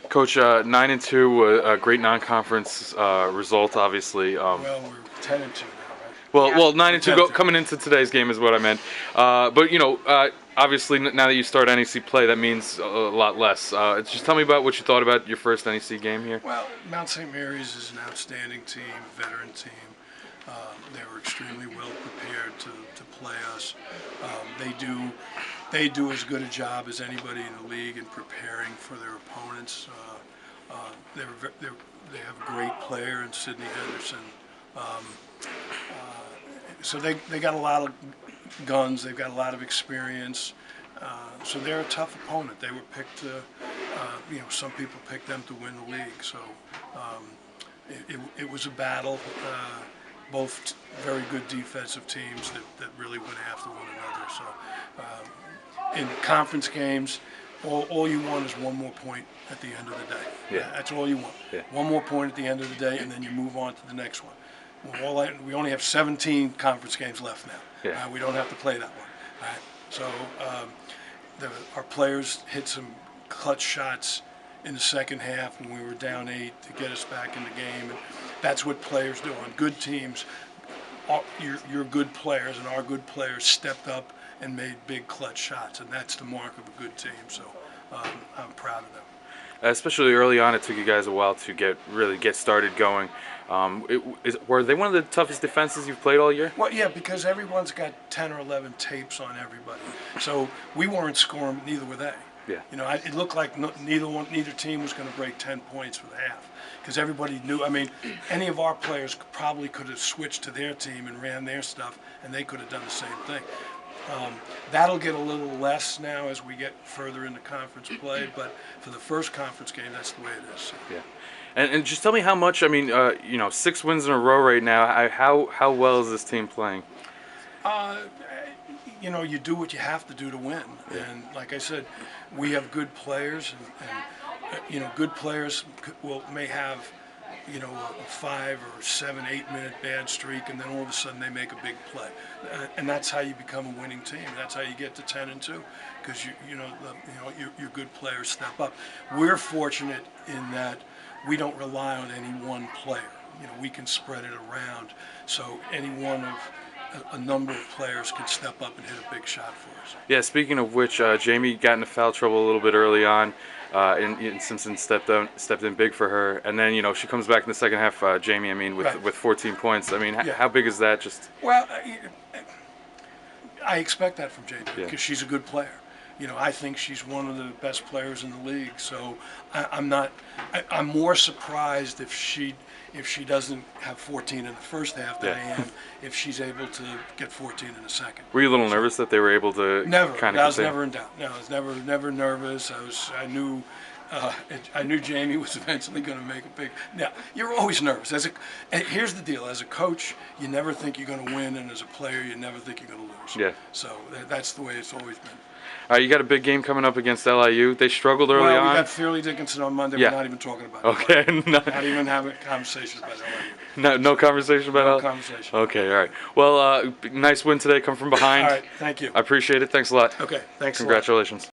Coach, 9-2, a great non-conference result, obviously. Well, we're 10-2 now, right? Well, 9-2 10-2. coming into today's game is what I meant. But obviously now that you start NEC play, that means a lot less. Just tell me about what you thought about your first NEC game here. Well, Mount St. Mary's is an outstanding team, veteran team. They were extremely well prepared to play us. They do as good a job as anybody in the league in preparing for their opponents. They have a great player in Sidney Henderson. So they got a lot of guns. They've got a lot of experience. So they're a tough opponent. They were picked to, some people picked them to win the league. So it was a battle. Both very good defensive teams that really went after one another. So in conference games, all you want is one more point at the end of the day. Yeah. That's all you want. Yeah. One more point at the end of the day, and then you move on to the next one. We only have 17 conference games left now. Yeah. We don't have to play that one. All right? So our players hit some clutch shots in the second half when we were down 8 to get us back in the game. And that's what players do on good teams. Your good players and our good players stepped up and made big clutch shots, and that's the mark of a good team. So I'm proud of them. Especially early on, it took you guys a while to really get started going. Were they one of the toughest defenses you've played all year? Well, yeah, because everyone's got 10 or 11 tapes on everybody. So we weren't scoring, neither were they. Yeah. It looked like neither team was going to break 10 points for the half because everybody knew. I mean, any of our players probably could have switched to their team and ran their stuff, and they could have done the same thing. That'll get a little less now as we get further into conference play, but for the first conference game, that's the way it is. Yeah. And just tell me how much. I mean, 6 wins in a row right now. How well is this team playing? You do what you have to do to win. Yeah. And like I said, we have good players, and good players may have, a 5 or 7, 8 minute bad streak, and then all of a sudden they make a big play. And that's how you become a winning team. That's how you get to 10-2, because your good players step up. We're fortunate in that we don't rely on any one player. We can spread it around, so any one of a number of players can step up and hit a big shot for us. Yeah, speaking of which, Jamie got into foul trouble a little bit early on, and Simpson stepped in big for her. And then, she comes back in the second half, Jamie, with 14 points. How big is that? Well, I expect that from Jamie because Yeah. she's a good player. I think she's one of the best players in the league. So I'm more surprised if she doesn't have 14 in the first half than I am if she's able to get 14 in the second. Were you a little nervous that they were able to Never. kind of I was never in doubt. No, I was never nervous. I knew Jamie was eventually going to make a big. Now, you're always nervous. And here's the deal: as a coach, you never think you're going to win, and as a player, you never think you're going to lose. Yeah. So that's the way it's always been. All right, you got a big game coming up against LIU. They struggled early on. We got Fairleigh Dickinson on Monday. Yeah. We're not even talking about it. Okay. Not even having a conversation about LIU. No conversation about No it? conversation. Okay, all right. Well, nice win today. Come from behind. All right, thank you. I appreciate it. Thanks a lot. Okay, thanks a lot. Congratulations.